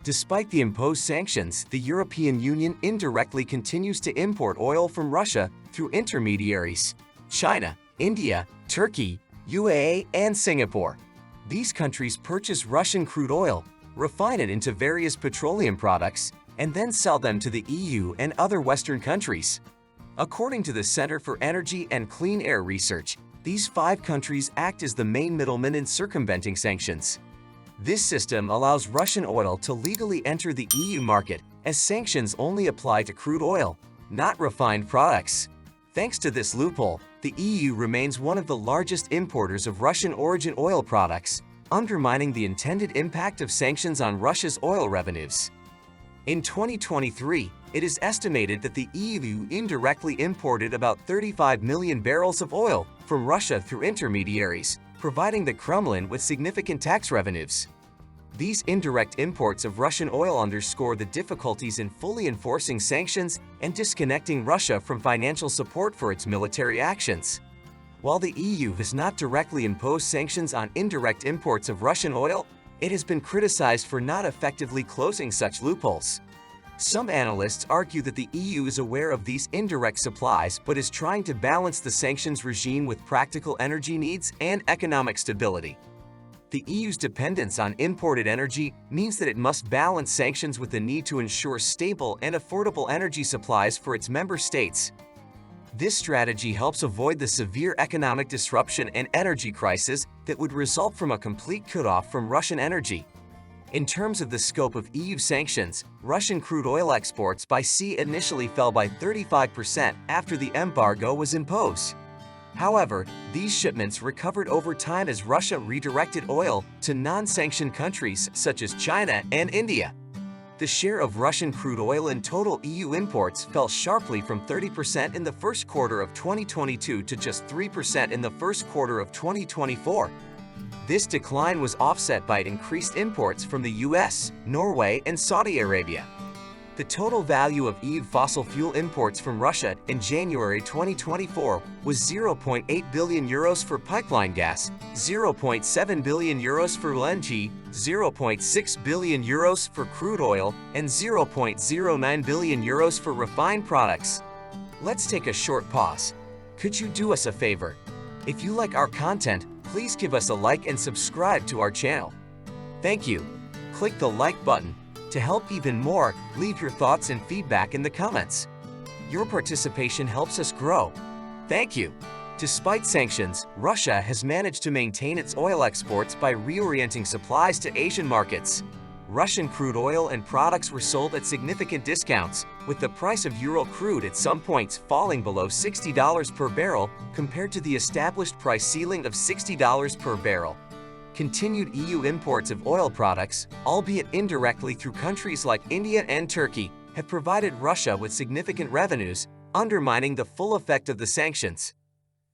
Despite the imposed sanctions, the European Union indirectly continues to import oil from Russia through intermediaries: China, India, Turkey, UAE, and Singapore. These countries purchase Russian crude oil, refine it into various petroleum products, and then sell them to the EU and other Western countries. According to the Center for Energy and Clean Air Research, these 5 countries act as the main middlemen in circumventing sanctions. This system allows Russian oil to legally enter the EU market, as sanctions only apply to crude oil, not refined products. Thanks to this loophole, the EU remains one of the largest importers of Russian-origin oil products, undermining the intended impact of sanctions on Russia's oil revenues. In 2023, it is estimated that the EU indirectly imported about 35 million barrels of oil from Russia through intermediaries, providing the Kremlin with significant tax revenues. These indirect imports of Russian oil underscore the difficulties in fully enforcing sanctions and disconnecting Russia from financial support for its military actions. While the EU has not directly imposed sanctions on indirect imports of Russian oil, it has been criticized for not effectively closing such loopholes. Some analysts argue that the EU is aware of these indirect supplies but is trying to balance the sanctions regime with practical energy needs and economic stability. The EU's dependence on imported energy means that it must balance sanctions with the need to ensure stable and affordable energy supplies for its member states. This strategy helps avoid the severe economic disruption and energy crisis that would result from a complete cutoff from Russian energy. In terms of the scope of EU sanctions, Russian crude oil exports by sea initially fell by 35% after the embargo was imposed. However, these shipments recovered over time as Russia redirected oil to non-sanctioned countries such as China and India. The share of Russian crude oil in total EU imports fell sharply from 30% in the first quarter of 2022 to just 3% in the first quarter of 2024. This decline was offset by increased imports from the US, Norway, and Saudi Arabia. The total value of EU fossil fuel imports from Russia in January 2024 was 0.8 billion euros for pipeline gas, 0.7 billion euros for LNG, 0.6 billion euros for crude oil, and 0.09 billion euros for refined products. Let's take a short pause. Could you do us a favor? If you like our content, please give us a like and subscribe to our channel. Thank you. Click the like button. To help even more, leave your thoughts and feedback in the comments. Your participation helps us grow. Thank you. Despite sanctions, Russia has managed to maintain its oil exports by reorienting supplies to Asian markets. Russian crude oil and products were sold at significant discounts, with the price of Ural crude at some points falling below $60 per barrel compared to the established price ceiling of $60 per barrel. Continued EU imports of oil products, albeit indirectly through countries like India and Turkey, have provided Russia with significant revenues, undermining the full effect of the sanctions.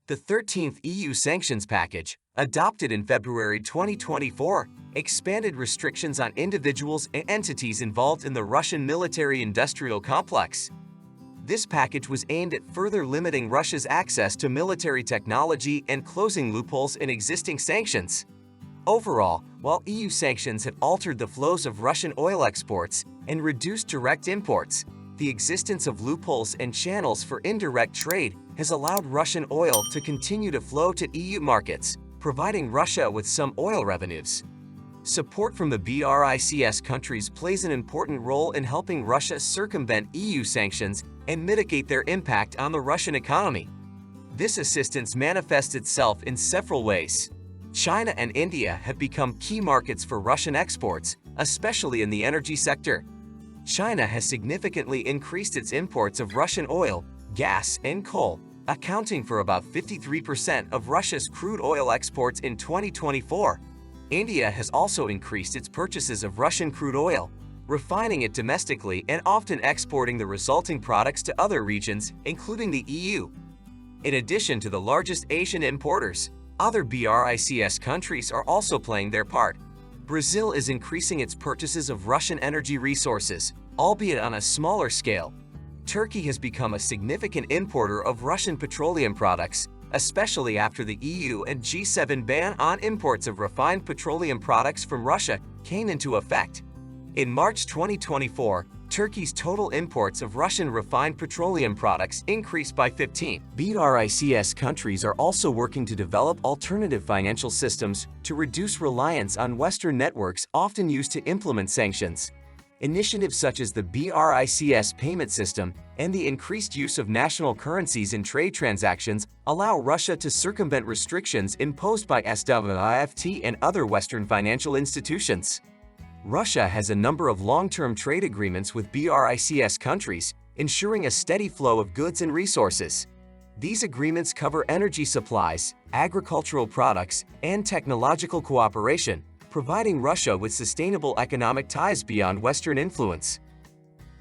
The 13th EU sanctions package, adopted in February 2024, expanded restrictions on individuals and entities involved in the Russian military-industrial complex. This package was aimed at further limiting Russia's access to military technology and closing loopholes in existing sanctions. Overall, while EU sanctions have altered the flows of Russian oil exports and reduced direct imports, the existence of loopholes and channels for indirect trade has allowed Russian oil to continue to flow to EU markets, providing Russia with some oil revenues. Support from the BRICS countries plays an important role in helping Russia circumvent EU sanctions and mitigate their impact on the Russian economy. This assistance manifests itself in several ways. China and India have become key markets for Russian exports, especially in the energy sector. China has significantly increased its imports of Russian oil, gas, and coal, accounting for about 53% of Russia's crude oil exports in 2024. India has also increased its purchases of Russian crude oil, refining it domestically and often exporting the resulting products to other regions, including the EU. In addition to the largest Asian importers, other BRICS countries are also playing their part. Brazil is increasing its purchases of Russian energy resources, albeit on a smaller scale. Turkey has become a significant importer of Russian petroleum products, especially after the EU and G7 ban on imports of refined petroleum products from Russia came into effect. In March 2024, Turkey's total imports of Russian refined petroleum products increased by 15. BRICS countries are also working to develop alternative financial systems to reduce reliance on Western networks often used to implement sanctions. Initiatives such as the BRICS payment system and the increased use of national currencies in trade transactions allow Russia to circumvent restrictions imposed by SWIFT and other Western financial institutions. Russia has a number of long-term trade agreements with BRICS countries, ensuring a steady flow of goods and resources. These agreements cover energy supplies, agricultural products, and technological cooperation, providing Russia with sustainable economic ties beyond Western influence.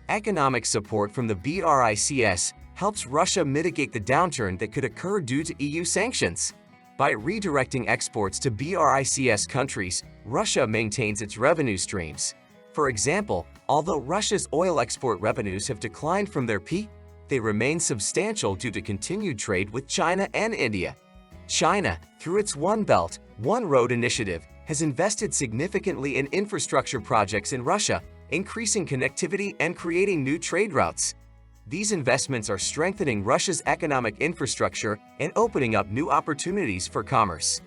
Economic support from the BRICS helps Russia mitigate the downturn that could occur due to EU sanctions. By redirecting exports to BRICS countries, Russia maintains its revenue streams. For example, although Russia's oil export revenues have declined from their peak, they remain substantial due to continued trade with China and India. China, through its One Belt, One Road initiative, has invested significantly in infrastructure projects in Russia, increasing connectivity and creating new trade routes. These investments are strengthening Russia's economic infrastructure and opening up new opportunities for commerce.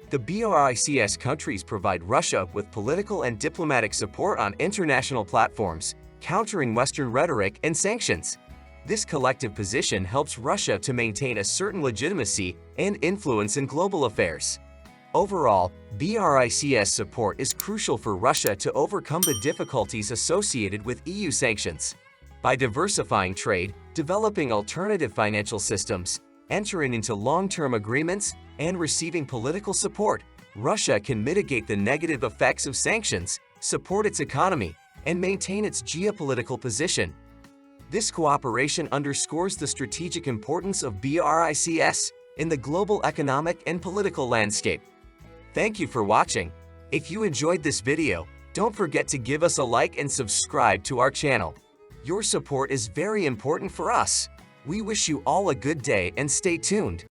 The BRICS countries provide Russia with political and diplomatic support on international platforms, countering Western rhetoric and sanctions. This collective position helps Russia to maintain a certain legitimacy and influence in global affairs. Overall, BRICS support is crucial for Russia to overcome the difficulties associated with EU sanctions. By diversifying trade, developing alternative financial systems, entering into long-term agreements, and receiving political support, Russia can mitigate the negative effects of sanctions, support its economy, and maintain its geopolitical position. This cooperation underscores the strategic importance of BRICS in the global economic and political landscape. Thank you for watching. If you enjoyed this video, don't forget to give us a like and subscribe to our channel. Your support is very important for us. We wish you all a good day and stay tuned.